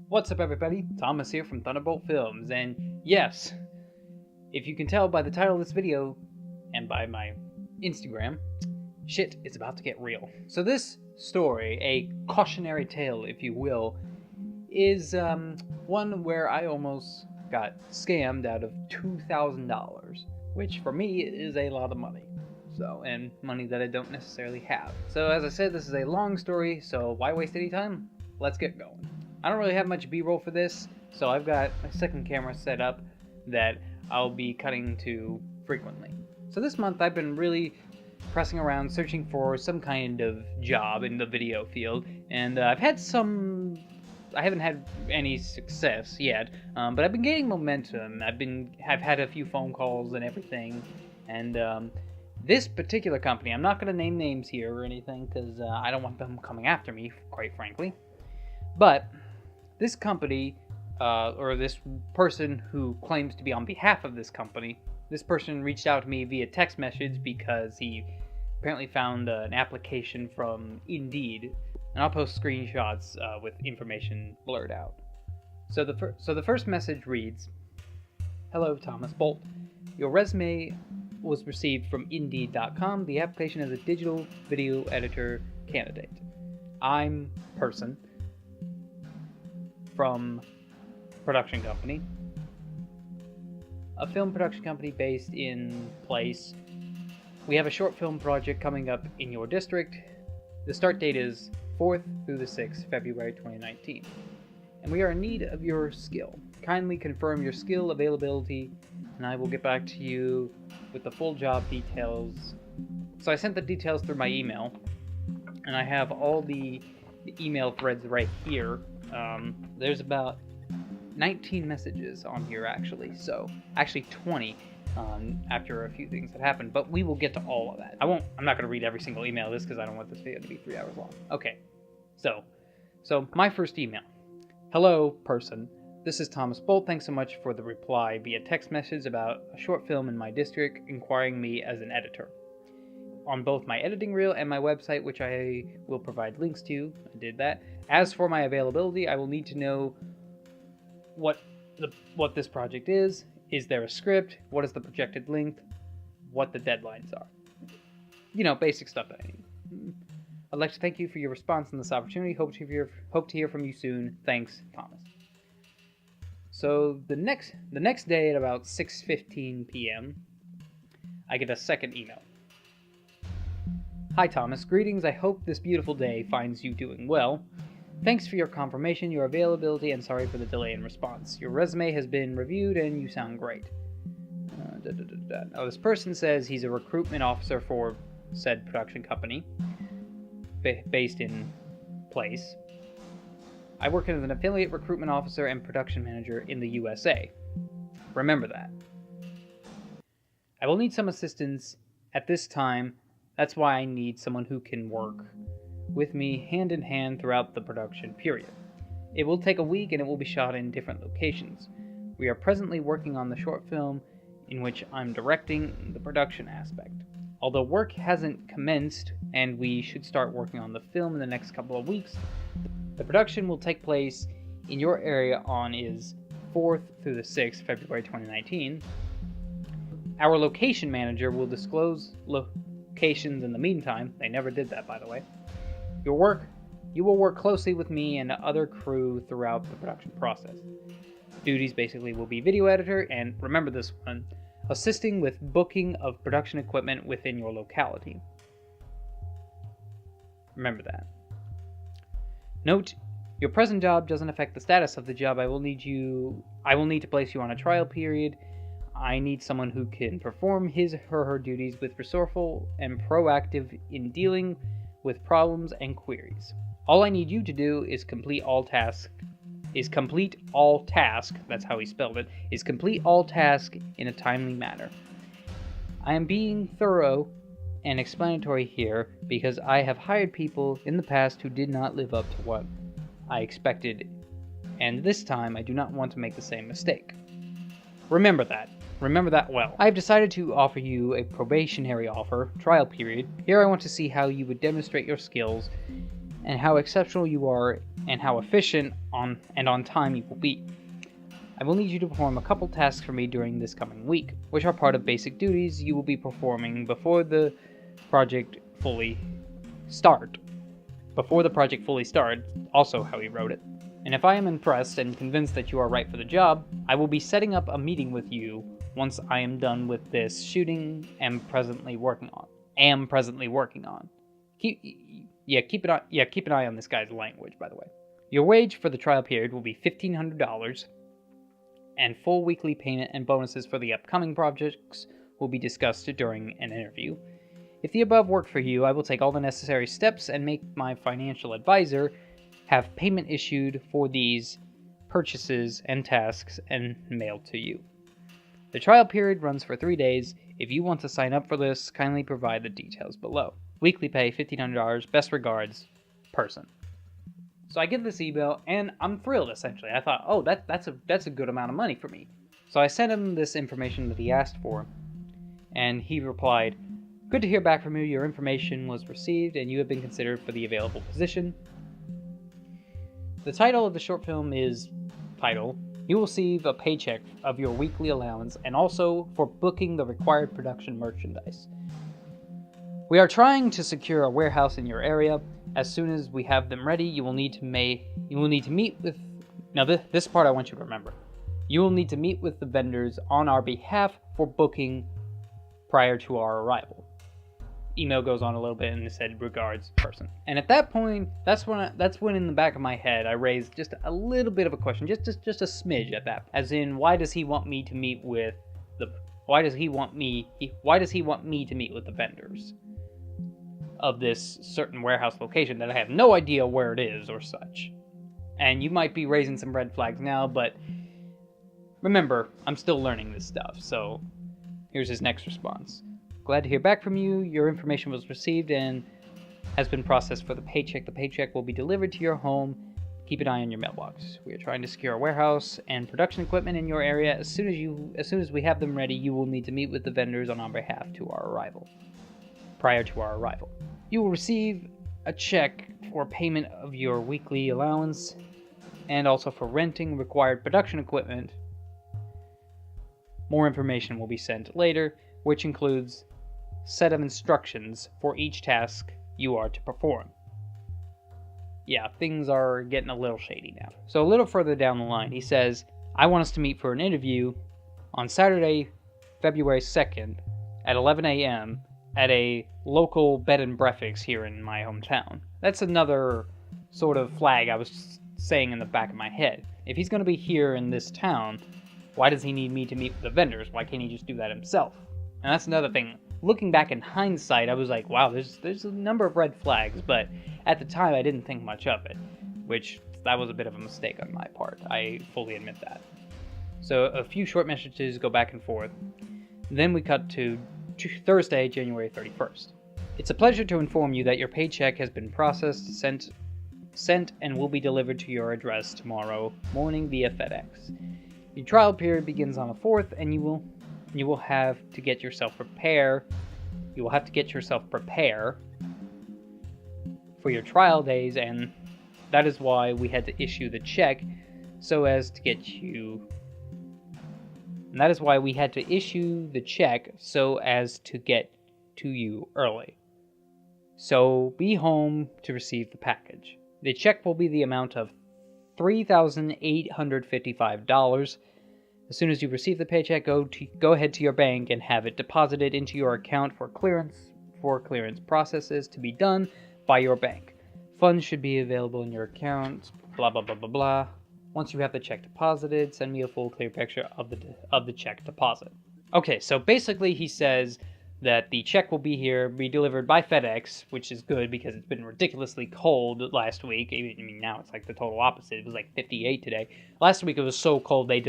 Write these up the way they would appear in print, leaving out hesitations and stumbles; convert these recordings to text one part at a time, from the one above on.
What's up, everybody? Thomas here from Thunderbolt Films, and yes, if you can tell by the title of this video and by my Instagram, shit is about to get real. So this story, a cautionary tale if you will, is one where I almost got scammed out of $2,000, which for me is a lot of money. And money that I don't necessarily have. So as I said, this is a long story, so why waste any time? Let's get going. I don't really have much B-roll for this, so I've got my second camera set up that I'll be cutting to frequently. So this month I've been really pressing around searching for some kind of job in the video field, and I haven't had any success yet, but I've been gaining momentum. I've had a few phone calls and everything, and this particular company, I'm not going to name names here or anything because I don't want them coming after me, quite frankly. But this company, or this person who claims to be on behalf of this company, this person reached out to me via text message because he apparently found an application from Indeed, and I'll post screenshots with information blurred out. So the first message reads, "Hello, Thomas Bolt. Your resume was received from Indeed.com. The application is a digital video editor candidate. I'm person from production company, a film production company based in place. We have a short film project coming up in your district. The start date is 4th through the 6th February 2019, and we are in need of your skill. Kindly confirm your skill availability, and I will get back to you with the full job details." So I sent the details through my email, and I have all the email threads right here. There's about 19 messages on here actually 20 after a few things that happened, but we will get to all of that. I'm not going to read every single email of this because I don't want this video to be 3 hours long. Okay, so my first email. "Hello, person. This is Thomas Bolt. Thanks so much for the reply via text message about a short film in my district inquiring me as an editor. On both my editing reel and my website, which I will provide links to." I did that. "As for my availability, I will need to know what this project is. Is there a script? What is the projected length? What the deadlines are." You know, basic stuff that I need. "I'd like to thank you for your response on this opportunity. Hope to hear from you soon. Thanks, Thomas." So the next day at about 6:15 p.m., I get a second email. "Hi Thomas, greetings. I hope this beautiful day finds you doing well. Thanks for your confirmation, your availability, and sorry for the delay in response. Your resume has been reviewed and you sound great." Now this person says he's a recruitment officer for said production company based in place. "I work as an affiliate recruitment officer and production manager in the USA. Remember that. I will need some assistance at this time. That's why I need someone who can work with me hand in hand throughout the production period. It will take a week and it will be shot in different locations. We are presently working on the short film in which I'm directing the production aspect. Although work hasn't commenced and we should start working on the film in the next couple of weeks, the production will take place in your area on is 4th through the 6th February 2019. Our location manager will disclose locations in the meantime." They never did that, by the way. You will work closely with me and other crew throughout the production process. Duties basically will be video editor and," remember this one, "assisting with booking of production equipment within your locality." Remember that. "Note, your present job doesn't affect the status of the job. I will need to place you on a trial period. I need someone who can perform his or her duties with resourceful and proactive in dealing with problems and queries. All I need you to do is complete all task, that's how he spelled it, is complete all task in a timely manner. I am being thorough and explanatory here because I have hired people in the past who did not live up to what I expected, and this time I do not want to make the same mistake. Remember that. Remember that well. I have decided to offer you a probationary offer, trial period. Here I want to see how you would demonstrate your skills and how exceptional you are and how efficient on time you will be. I will need you to perform a couple tasks for me during this coming week, which are part of basic duties you will be performing before the project fully starts, also how he wrote it. And if I am impressed and convinced that you are right for the job, I will be setting up a meeting with you once I am done with this shooting am presently working on. Keep an eye on this guy's language, by the way. Your wage for the trial period will be $1,500, and full weekly payment and bonuses for the upcoming projects will be discussed during an interview. If the above work for you, I will take all the necessary steps and make my financial advisor have payment issued for these purchases and tasks and mailed to you. The trial period runs for 3 days. If you want to sign up for this, kindly provide the details below. Weekly pay $1,500. Best regards, person. So I get this email and I'm thrilled. Essentially, I thought, oh, that's a good amount of money for me. So I sent him this information that he asked for, and he replied, "Good to hear back from you. Your information was received, and you have been considered for the available position." The title of the short film is title. You will receive a paycheck of your weekly allowance and also for booking the required production merchandise. We are trying to secure a warehouse in your area. As soon as we have them ready, you will need to meet with... Now this part I want you to remember. You will need to meet with the vendors on our behalf for booking prior to our arrival. Email goes on a little bit and it said, "Regards, person." And at that point, that's when in the back of my head I raised just a little bit of a question, just a smidge at that. As in, why does he want me to meet with the vendors of this certain warehouse location that I have no idea where it is or such? And you might be raising some red flags now, but remember, I'm still learning this stuff. So here's his next response. "Glad to hear back from you. Your information was received and has been processed for the paycheck. The paycheck will be delivered to your home. Keep an eye on your mailbox. We are trying to secure a warehouse and production equipment in your area. As soon as we have them ready, you will need to meet with the vendors on our behalf prior to our arrival. You will receive a check for payment of your weekly allowance and also for renting required production equipment. More information will be sent later, which includes set of instructions for each task you are to perform." Yeah, things are getting a little shady now. So a little further down the line, he says, "I want us to meet for an interview on Saturday, February 2nd at 11 a.m. at a local bed and breakfast here in my hometown." That's another sort of flag I was saying in the back of my head. If he's going to be here in this town, why does he need me to meet with the vendors? Why can't he just do that himself? And that's another thing. Looking back in hindsight, I was like, wow, there's a number of red flags, but at the time I didn't think much of it, which that was a bit of a mistake on my part. I fully admit that. So a few short messages go back and forth. Then we cut to Thursday, January 31st. "It's a pleasure to inform you that your paycheck has been processed, sent and will be delivered to your address tomorrow morning via FedEx. Your trial period begins on the 4th, and you will have to get yourself prepare for your trial days, and that is why we had to issue the check so as to get you to you early. So be home to receive the package. The check will be the amount of $3,855. As soon as you receive the paycheck, go ahead to your bank and have it deposited into your account for clearance processes to be done by your bank. Funds should be available in your account, blah, blah, blah, blah, blah. Once you have the check deposited, send me a full clear picture of the check deposit." Okay, so basically he says that the check will be delivered by FedEx, which is good because it's been ridiculously cold last week. I mean, now it's like the total opposite. It was like 58 today. Last week it was so cold they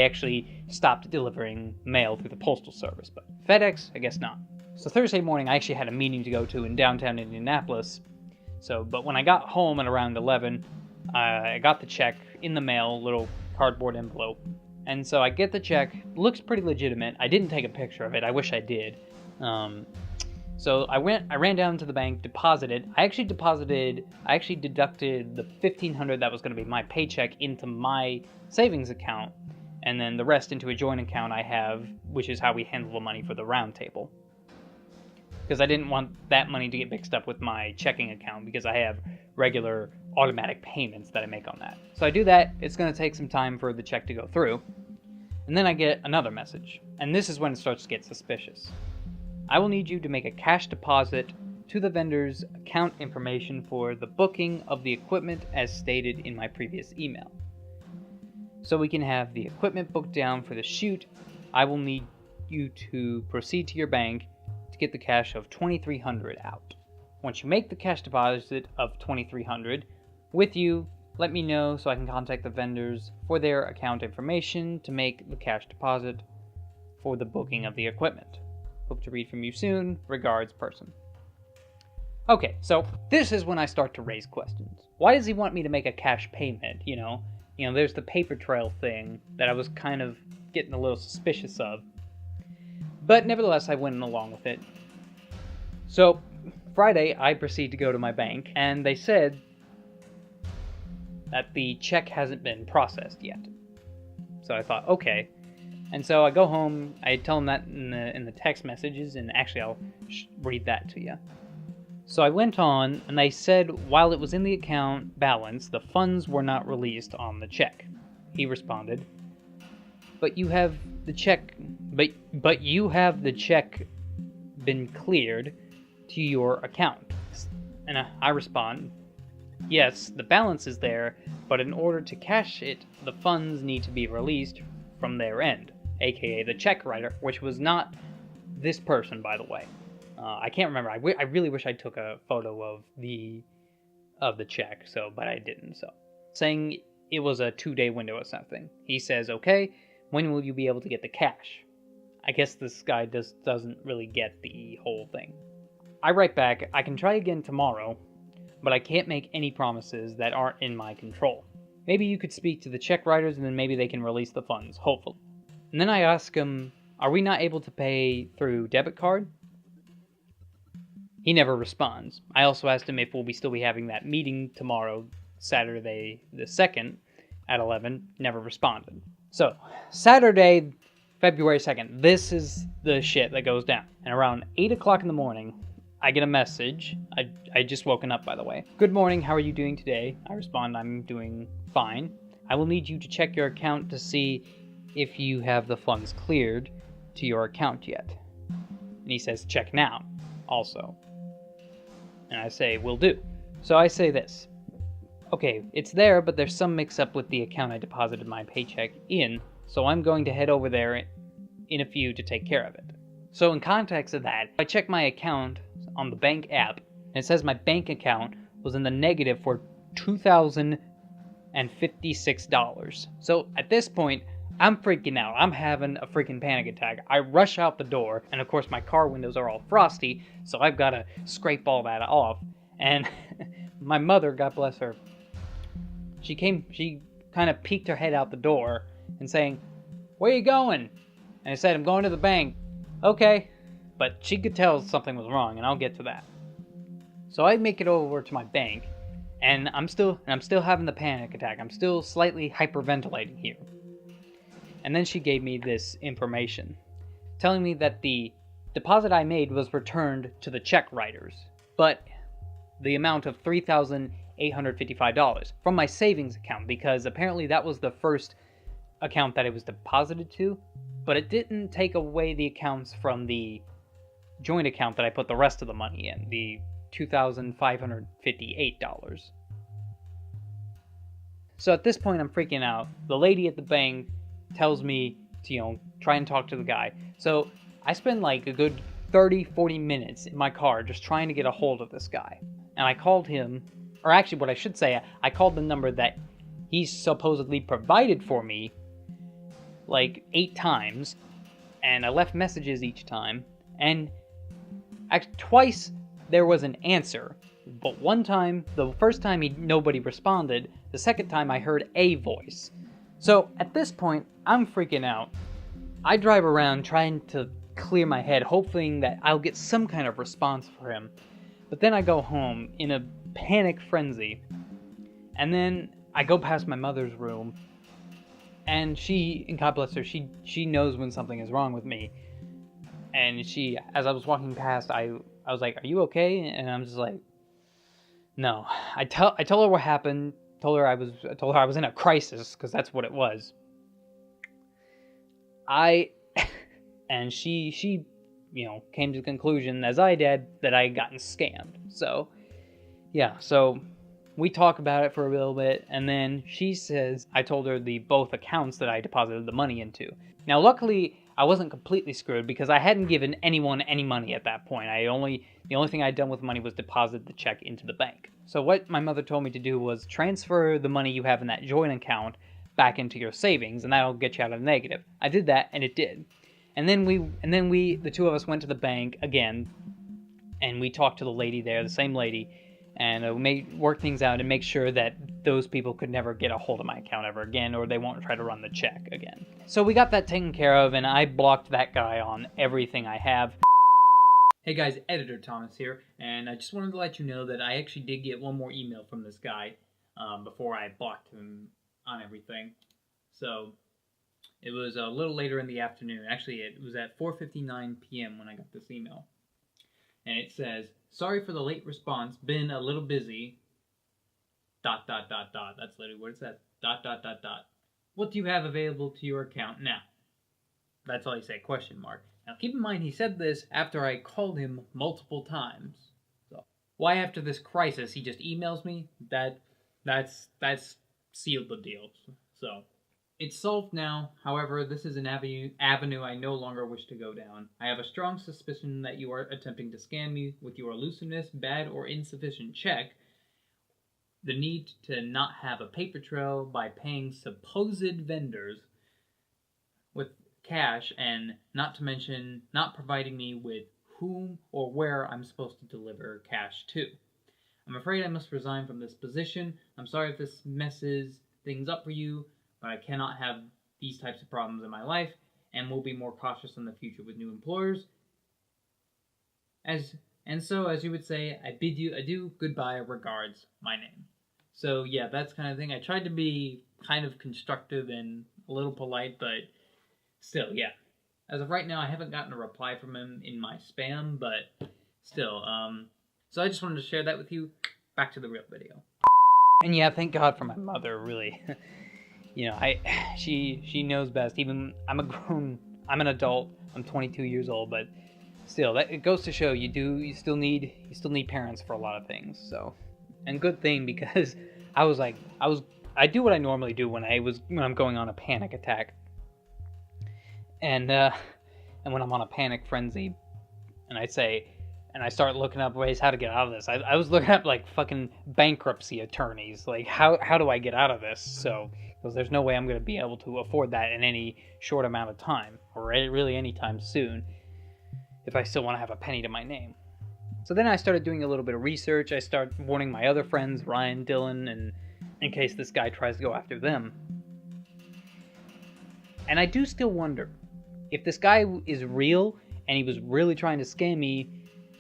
actually stopped delivering mail through the postal service, but FedEx, I guess not. So Thursday morning I actually had a meeting to go to in downtown Indianapolis. But when I got home at around 11, I got the check in the mail, little cardboard envelope. And so I get the check. Looks pretty legitimate. I didn't take a picture of it. I wish I did. So So I ran down to the bank, deposited. I actually deducted the $1,500 that was going to be my paycheck into my savings account, and then the rest into a joint account I have, which is how we handle the money for the round table. Because I didn't want that money to get mixed up with my checking account, because I have regular automatic payments that I make on that. So I do that. It's going to take some time for the check to go through. And then I get another message, and this is when it starts to get suspicious. I will need you to make a cash deposit to the vendor's account information for the booking of the equipment as stated in my previous email. So we can have the equipment booked down for the shoot, I will need you to proceed to your bank to get the cash of $2,300 out. Once you make the cash deposit of $2,300 with you, let me know so I can contact the vendors for their account information to make the cash deposit for the booking of the equipment. Hope to read from you soon. Regards, person. Okay, so this is when I start to raise questions. Why does he want me to make a cash payment, you know? There's the paper trail thing that I was kind of getting a little suspicious of. But nevertheless, I went along with it. So, Friday, I proceed to go to my bank, and they said that the check hasn't been processed yet. So I thought, okay. And so I go home, I tell them that in the text messages, and actually I'll read that to you. So I went on, and they said while it was in the account balance, the funds were not released on the check. He responded, but you have the check been cleared to your account. And I respond, yes, the balance is there, but in order to cash it, the funds need to be released from their end, aka the check writer, which was not this person, by the way. I can't remember. I really wish I took a photo of the check, but I didn't. So, saying it was a 2-day window or something. He says, okay, when will you be able to get the cash? I guess this guy doesn't really get the whole thing. I write back, I can try again tomorrow, but I can't make any promises that aren't in my control. Maybe you could speak to the check writers and then maybe they can release the funds, hopefully. And then I ask him, are we not able to pay through debit card? He never responds. I also asked him if we'll still be having that meeting tomorrow, Saturday the 2nd at 11. Never responded. So, Saturday, February 2nd, this is the shit that goes down. And around 8 o'clock in the morning, I get a message. I just woken up, by the way. Good morning, how are you doing today? I respond, I'm doing fine. I will need you to check your account to see if you have the funds cleared to your account yet. And he says, check now, also. And I say, will do. So I say this. Okay, it's there, but there's some mix-up with the account I deposited my paycheck in, so I'm going to head over there in a few to take care of it. So in context of that, I check my account on the bank app, and it says my bank account was in the negative for $2,056. So at this point, I'm freaking out. I'm having a freaking panic attack. I rush out the door, and of course my car windows are all frosty, so I've got to scrape all that off. And my mother, God bless her, she kind of peeked her head out the door and saying, where you going? And I said, I'm going to the bank. Okay. But she could tell something was wrong, and I'll get to that. So I make it over to my bank, and I'm still having the panic attack. I'm still slightly hyperventilating here. And then she gave me this information, telling me that the deposit I made was returned to the check writers, but the amount of $3,855 from my savings account, because apparently that was the first account that it was deposited to, but it didn't take away the accounts from the joint account that I put the rest of the money in, the $2,558. So at this point I'm freaking out. The lady at the bank tells me to, try and talk to the guy. So I spend like a good 30-40 minutes in my car just trying to get a hold of this guy. And I called him, or actually what I should say, I called the number that he supposedly provided for me like 8 times, and I left messages each time, and twice there was an answer, but one time, the first time nobody responded, the second time I heard a voice. So at this point, I'm freaking out. I drive around trying to clear my head, hoping that I'll get some kind of response for him. But then I go home in a panic frenzy, and then I go past my mother's room, and she, and God bless her, she knows when something is wrong with me. And she, as I was walking past, I was like, "Are you okay?" And I'm just like, "No." I told her what happened. Told her I was in a crisis, because that's what it was. And she came to the conclusion, as I did, that I had gotten scammed. So, yeah, so we talk about it for a little bit, and then she says I told her both accounts that I deposited the money into. Now, luckily, I wasn't completely screwed, because I hadn't given anyone any money at that point. The only thing I'd done with the money was deposit the check into the bank. So what my mother told me to do was transfer the money you have in that joint account back into your savings, and that'll get you out of the negative. I did that, and it did. And then the two of us went to the bank again, and we talked to the lady there, the same lady, and work things out and make sure that those people could never get a hold of my account ever again, or they won't try to run the check again. So we got that taken care of, and I blocked that guy on everything I have. Hey guys, Editor Thomas here, and I just wanted to let you know that I actually did get one more email from this guy before I blocked him on everything. So it was a little later in the afternoon. Actually, it was at 4:59 p.m. when I got this email. And it says, "Sorry for the late response. Been a little busy. ... That's literally what it says. ... What do you have available to your account now?" That's all he said, question mark. Now keep in mind, he said this after I called him multiple times. So why after this crisis he just emails me? That's sealed the deal. So it's solved now. However, this is an avenue I no longer wish to go down. I have a strong suspicion that you are attempting to scam me with your elusiveness, bad or insufficient check, the need to not have a paper trail by paying supposed vendors with cash, and not to mention not providing me with whom or where I'm supposed to deliver cash to. I'm afraid I must resign from this position. I'm sorry if this messes things up for you, but I cannot have these types of problems in my life, and will be more cautious in the future with new employers. So, as you would say, I bid you adieu, goodbye, regards, my name. So, yeah, that's kind of thing. I tried to be kind of constructive and a little polite, but still, yeah. As of right now, I haven't gotten a reply from him in my spam, but still, so I just wanted to share that with you. Back to the real video. And yeah, thank God for my mother, really. She knows best. Even I'm an adult. I'm 22 years old, but still, it goes to show you still need parents for a lot of things. So, and good thing, because I do what I normally do when I'm going on a panic attack, and when I'm on a panic frenzy, and I start looking up ways how to get out of this. I was looking up like fucking bankruptcy attorneys, like how do I get out of this? So, because there's no way I'm going to be able to afford that in any short amount of time, or really anytime soon, if I still want to have a penny to my name. So then I started doing a little bit of research. I started warning my other friends, Ryan, Dylan, and in case this guy tries to go after them. And I do still wonder if this guy is real and he was really trying to scam me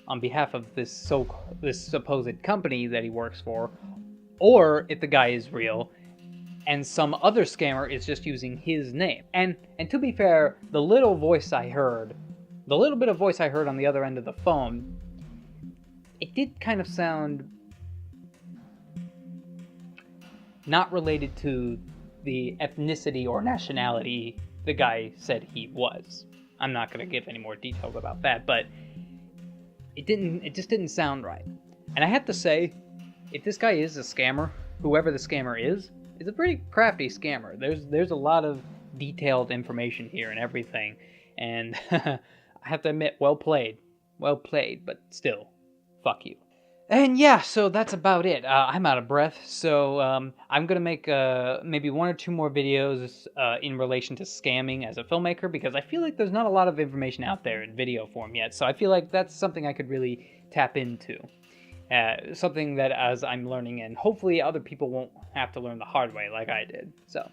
on behalf of this supposed company that he works for, or if the guy is real and some other scammer is just using his name. And to be fair, the little bit of voice I heard on the other end of the phone, it did kind of sound not related to the ethnicity or nationality the guy said he was. I'm not going to give any more details about that, but it just didn't sound right. And I have to say, if this guy is a scammer, whoever the scammer is a pretty crafty scammer. There's a lot of detailed information here and everything, and I have to admit, well played, but still, fuck you. And yeah, so that's about it. I'm out of breath, so I'm gonna make maybe one or two more videos in relation to scamming as a filmmaker, because I feel like there's not a lot of information out there in video form yet, so I feel like that's something I could really tap into. Something that as I'm learning, and hopefully other people won't have to learn the hard way like I did. So,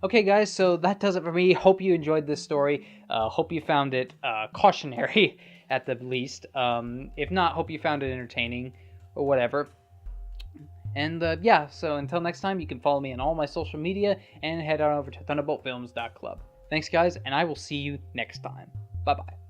Okay, guys, so that does it for me. Hope you enjoyed this story. Hope you found it cautionary at the least. If not, hope you found it entertaining or whatever. And yeah, so until next time, you can follow me on all my social media and head on over to ThunderBoltFilms.club. Thanks, guys, and I will see you next time. Bye-bye.